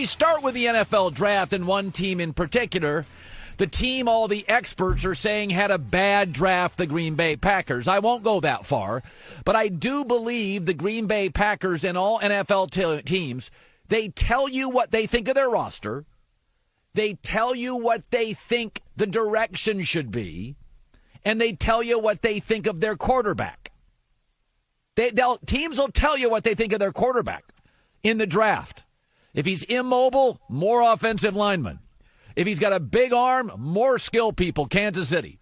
we start with the NFL draft and one team in particular, the team all the experts are saying had a bad draft, the Green Bay Packers. I won't go that far, but I do believe the Green Bay Packers and all NFL teams, they tell you what they think of their roster. They tell you what they think the direction should be, and they tell you what they think of their quarterback. Teams will tell you what they think of their quarterback in the draft. If he's immobile, more offensive linemen. If he's got a big arm, more skill people, Kansas City.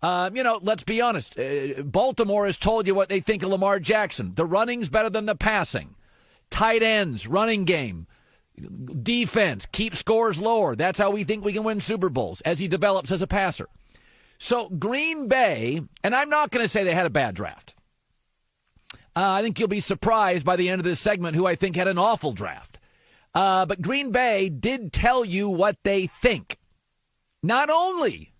Let's be honest. Baltimore has told you what they think of Lamar Jackson. The running's better than the passing. Tight ends, running game, defense, keep scores lower. That's how we think we can win Super Bowls as he develops as a passer. So Green Bay, and I'm not going to say they had a bad draft. I think you'll be surprised by the end of this segment who I think had an awful draft. But Green Bay did tell you what they think. Not only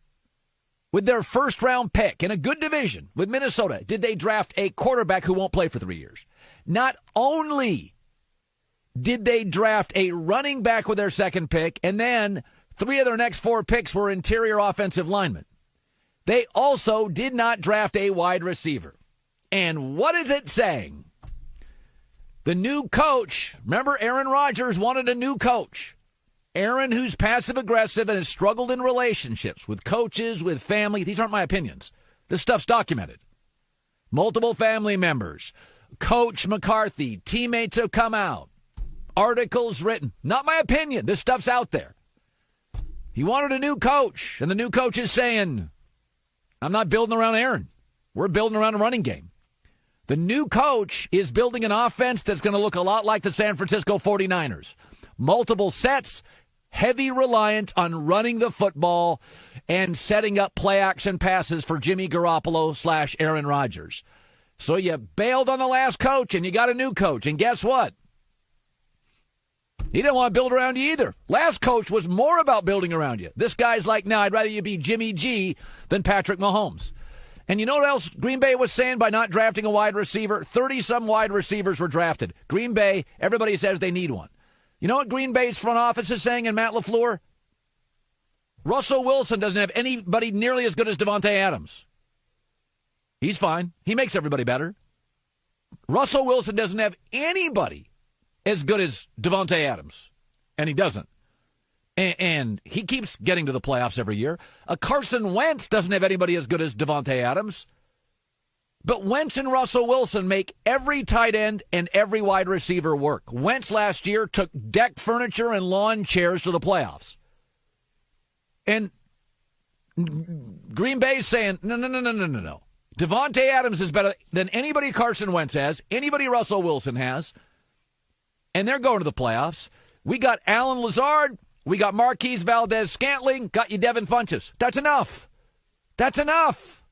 with their first-round pick in a good division with Minnesota, did they draft a quarterback who won't play for 3 years. Not only did they draft a running back with their second pick, and then 3 of their next 4 picks were interior offensive linemen. They also did not draft a wide receiver. And what is it saying? The new coach, remember Aaron Rodgers wanted a new coach. Aaron, who's passive-aggressive and has struggled in relationships with coaches, with family. These aren't my opinions. This stuff's documented. Multiple family members. Coach McCarthy. Teammates have come out. Articles written. Not my opinion. This stuff's out there. He wanted a new coach, and the new coach is saying, I'm not building around Aaron. We're building around a running game. The new coach is building an offense that's going to look a lot like the San Francisco 49ers. Multiple sets, heavy reliance on running the football and setting up play-action passes for Jimmy Garoppolo / Aaron Rodgers. So you bailed on the last coach, and you got a new coach. And guess what? He didn't want to build around you either. Last coach was more about building around you. This guy's like, no, I'd rather you be Jimmy G than Patrick Mahomes. And you know what else Green Bay was saying by not drafting a wide receiver? 30-some wide receivers were drafted. Green Bay, everybody says they need one. You know what Green Bay's front office is saying and Matt LaFleur? Russell Wilson doesn't have anybody nearly as good as Devontae Adams. He's fine. He makes everybody better. Russell Wilson doesn't have anybody as good as Devontae Adams. And he doesn't. And he keeps getting to the playoffs every year. Carson Wentz doesn't have anybody as good as Devontae Adams. But Wentz and Russell Wilson make every tight end and every wide receiver work. Wentz last year took deck furniture and lawn chairs to the playoffs. And Green Bay's saying, no. Devontae Adams is better than anybody Carson Wentz has, anybody Russell Wilson has. And they're going to the playoffs. We got Alan Lazard. We got Marquise Valdez-Scantling. Got you Devin Funchess. That's enough. That's enough.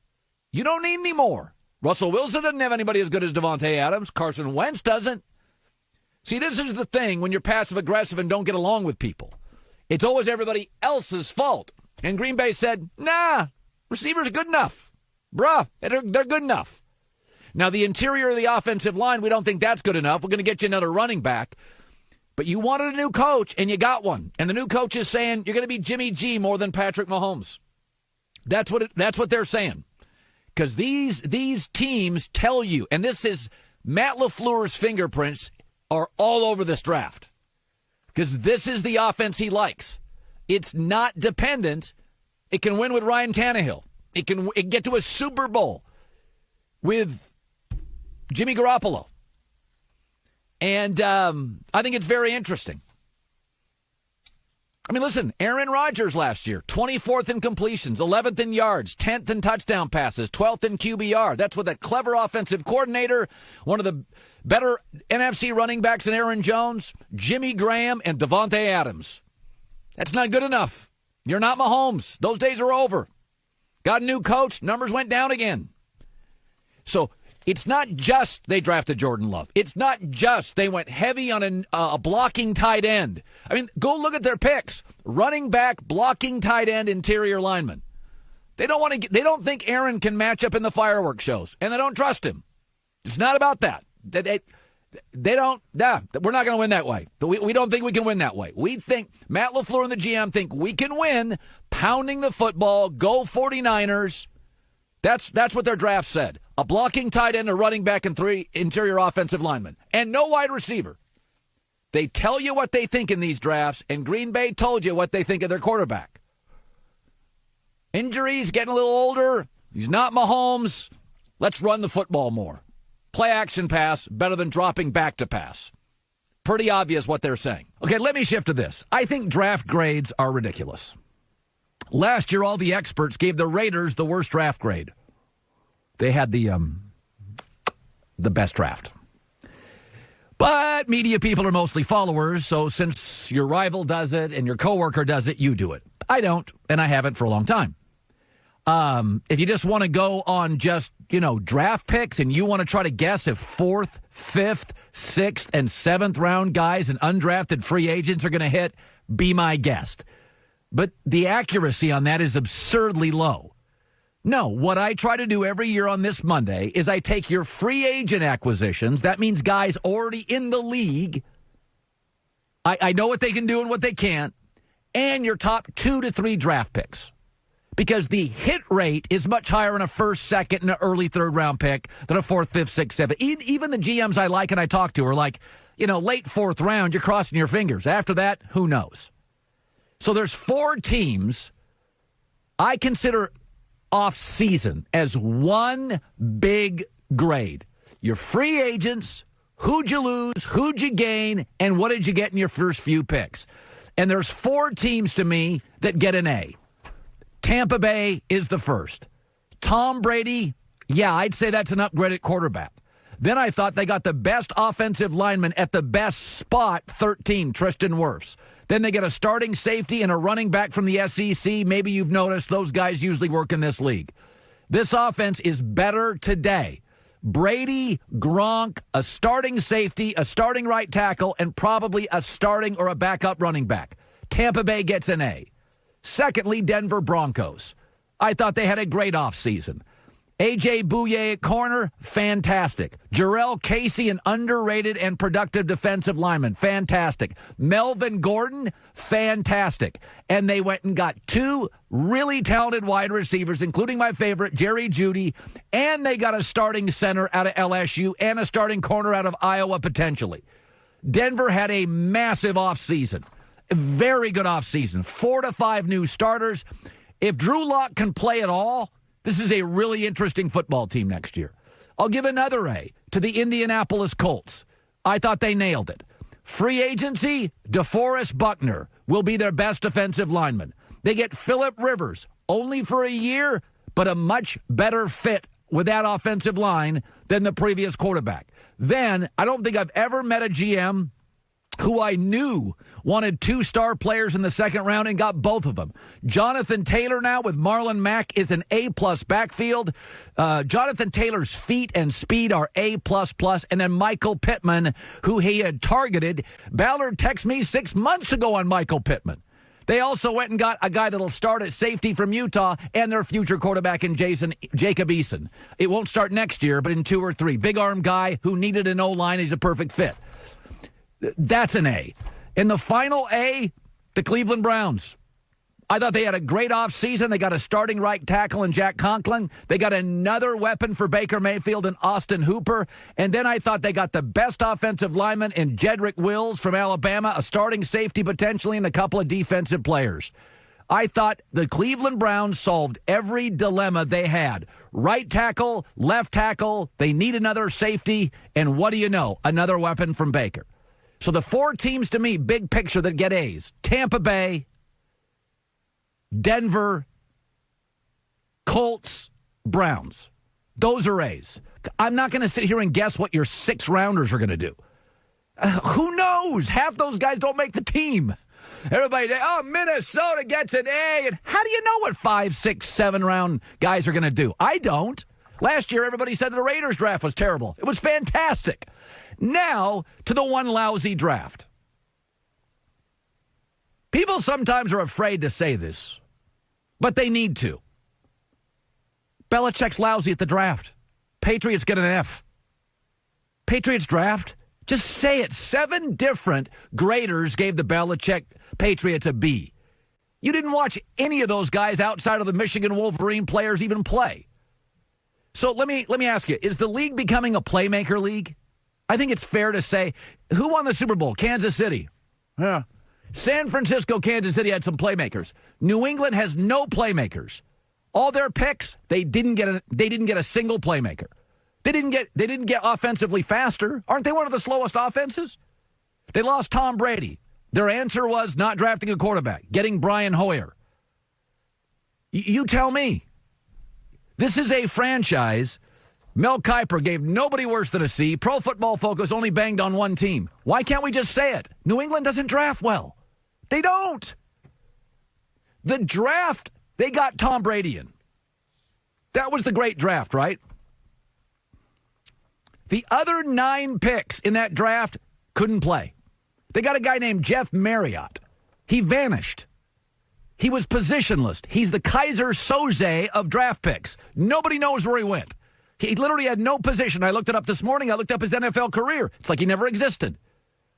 You don't need any more. Russell Wilson doesn't have anybody as good as Devontae Adams. Carson Wentz doesn't. See, this is the thing when you're passive-aggressive and don't get along with people. It's always everybody else's fault. And Green Bay said, nah, receivers are good enough. Bruh, they're good enough. Now, the interior of the offensive line, we don't think that's good enough. We're going to get you another running back. But you wanted a new coach, and you got one. And the new coach is saying you're going to be Jimmy G more than Patrick Mahomes. That's what they're saying. Because these teams tell you, and this is Matt LaFleur's fingerprints are all over this draft. Because this is the offense he likes. It's not dependent. It can win with Ryan Tannehill. It can get to a Super Bowl with Jimmy Garoppolo. And I think it's very interesting. I mean, listen, Aaron Rodgers last year, 24th in completions, 11th in yards, 10th in touchdown passes, 12th in QBR. That's with a clever offensive coordinator, one of the better NFC running backs than Aaron Jones, Jimmy Graham, and Devontae Adams. That's not good enough. You're not Mahomes. Those days are over. Got a new coach. Numbers went down again. So it's not just they drafted Jordan Love. It's not just they went heavy on a blocking tight end. I mean, go look at their picks. Running back, blocking tight end, interior lineman. They don't think Aaron can match up in the fireworks shows, and they don't trust him. It's not about that. They don't. Nah, we're not going to win that way. We don't think we can win that way. We think Matt LaFleur and the GM think we can win pounding the football, go 49ers. That's what their draft said. A blocking tight end, a running back, and 3 interior offensive linemen. And no wide receiver. They tell you what they think in these drafts, and Green Bay told you what they think of their quarterback. Injuries, getting a little older. He's not Mahomes. Let's run the football more. Play action pass better than dropping back to pass. Pretty obvious what they're saying. Okay, let me shift to this. I think draft grades are ridiculous. Last year, all the experts gave the Raiders the worst draft grade. They had the best draft. But media people are mostly followers, so since your rival does it and your coworker does it, you do it. I don't, and I haven't for a long time. If you just want to go on just, draft picks and you want to try to guess if 4th, 5th, 6th, and 7th round guys and undrafted free agents are going to hit, be my guest. But the accuracy on that is absurdly low. No, what I try to do every year on this Monday is I take your free agent acquisitions. That means guys already in the league. I know what they can do and what they can't. And your top 2 to 3 draft picks. Because the hit rate is much higher in a first, second, and an early third-round pick than a 4th, 5th, 6th, 7th. Even the GMs I like and I talk to are like, late 4th round, you're crossing your fingers. After that, who knows? So there's 4 teams I consider off-season as one big grade. Your free agents, who'd you lose, who'd you gain, and what did you get in your first few picks? And there's 4 teams to me that get an A. Tampa Bay is the first. Tom Brady, yeah, I'd say that's an upgrade at quarterback. Then I thought they got the best offensive lineman at the best spot, 13, Tristan Wirfs. Then they get a starting safety and a running back from the SEC. Maybe you've noticed those guys usually work in this league. This offense is better today. Brady, Gronk, a starting safety, a starting right tackle, and probably a starting or a backup running back. Tampa Bay gets an A. Secondly, Denver Broncos. I thought they had a great offseason. A.J. Bouye at corner, fantastic. Jarrell Casey, an underrated and productive defensive lineman, fantastic. Melvin Gordon, fantastic. And they went and got 2 really talented wide receivers, including my favorite, Jerry Jeudy, and they got a starting center out of LSU and a starting corner out of Iowa potentially. Denver had a massive offseason. A very good offseason. 4 to 5 new starters. If Drew Lock can play at all, this is a really interesting football team next year. I'll give another A to the Indianapolis Colts. I thought they nailed it. Free agency, DeForest Buckner will be their best defensive lineman. They get Phillip Rivers, only for a year, but a much better fit with that offensive line than the previous quarterback. Then, I don't think I've ever met a GM who I knew wanted 2 star players in the second round and got both of them. Jonathan Taylor now with Marlon Mack is an A-plus backfield. Jonathan Taylor's feet and speed are A++. And then Michael Pittman, who he had targeted. Ballard texted me 6 months ago on Michael Pittman. They also went and got a guy that'll start at safety from Utah and their future quarterback in Jacob Eason. It won't start next year, but in 2 or 3. Big arm guy who needed an O-line. He's a perfect fit. That's an A. In the final A, the Cleveland Browns. I thought they had a great offseason. They got a starting right tackle in Jack Conklin. They got another weapon for Baker Mayfield and Austin Hooper. And then I thought they got the best offensive lineman in Jedrick Wills from Alabama, a starting safety potentially, and a couple of defensive players. I thought the Cleveland Browns solved every dilemma they had. Right tackle, left tackle, they need another safety, and what do you know? Another weapon from Baker. So the 4 teams to me, big picture, that get A's. Tampa Bay, Denver, Colts, Browns. Those are A's. I'm not going to sit here and guess what your 6 rounders are going to do. Who knows? Half those guys don't make the team. Everybody, Minnesota gets an A. And how do you know what 5, 6, 7 round guys are going to do? I don't. Last year, everybody said the Raiders draft was terrible. It was fantastic. Now, to the one lousy draft. People sometimes are afraid to say this, but they need to. Belichick's lousy at the draft. Patriots get an F. Patriots draft, Just say it. 7 different graders gave the Belichick Patriots a B. You didn't watch any of those guys outside of the Michigan Wolverine players even play. So let me ask you, is the league becoming a playmaker league? I think it's fair to say, who won the Super Bowl? Kansas City. Yeah. San Francisco, Kansas City had some playmakers. New England has no playmakers. All their picks, they didn't get a single playmaker. They didn't get offensively faster. Aren't they one of the slowest offenses? They lost Tom Brady. Their answer was not drafting a quarterback, getting Brian Hoyer. You tell me. This is a franchise. Mel Kiper gave nobody worse than a C. Pro Football Focus only banged on one team. Why can't we just say it? New England doesn't draft well. They don't. The draft, they got Tom Brady in. That was the great draft, right? The other 9 picks in that draft couldn't play. They got a guy named Jeff Marriott. He vanished. He was positionless. He's the Kaiser Soze of draft picks. Nobody knows where he went. He literally had no position. I looked it up this morning. I looked up his NFL career. It's like he never existed.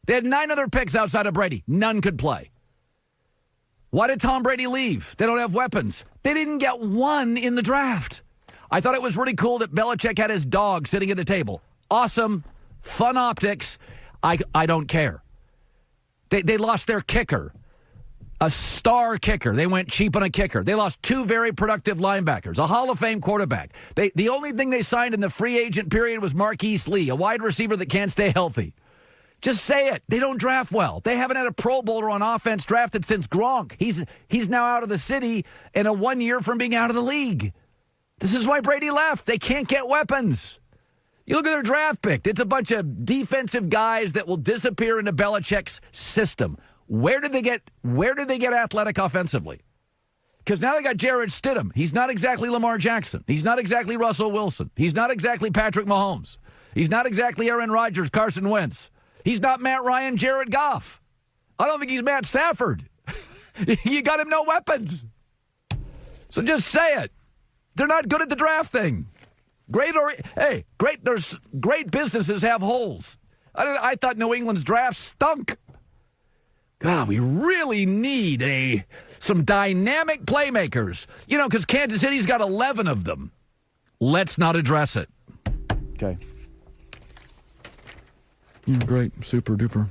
They had 9 other picks outside of Brady. None could play. Why did Tom Brady leave? They don't have weapons. They didn't get one in the draft. I thought it was really cool that Belichick had his dog sitting at the table. Awesome. Fun optics. I don't care. They lost their kicker. A star kicker. They went cheap on a kicker. They lost 2 very productive linebackers, a Hall of Fame quarterback. The only thing they signed in the free agent period was Marquise Lee, a wide receiver that can't stay healthy. Just say it. They don't draft well. They haven't had a Pro Bowler on offense drafted since Gronk. He's now out of the city and a 1 year from being out of the league. This is why Brady left. They can't get weapons. You look at their draft pick. It's a bunch of defensive guys that will disappear into Belichick's system. Where did they get athletic offensively? Because now they got Jared Stidham. He's not exactly Lamar Jackson. He's not exactly Russell Wilson. He's not exactly Patrick Mahomes. He's not exactly Aaron Rodgers, Carson Wentz. He's not Matt Ryan, Jared Goff. I don't think he's Matt Stafford. You got him no weapons. So just say it. They're not good at the draft thing. Great. There's great businesses have holes. I thought New England's draft stunk. God, we really need some dynamic playmakers. You know, because Kansas City's got 11 of them. Let's not address it. Okay. Great. Super duper.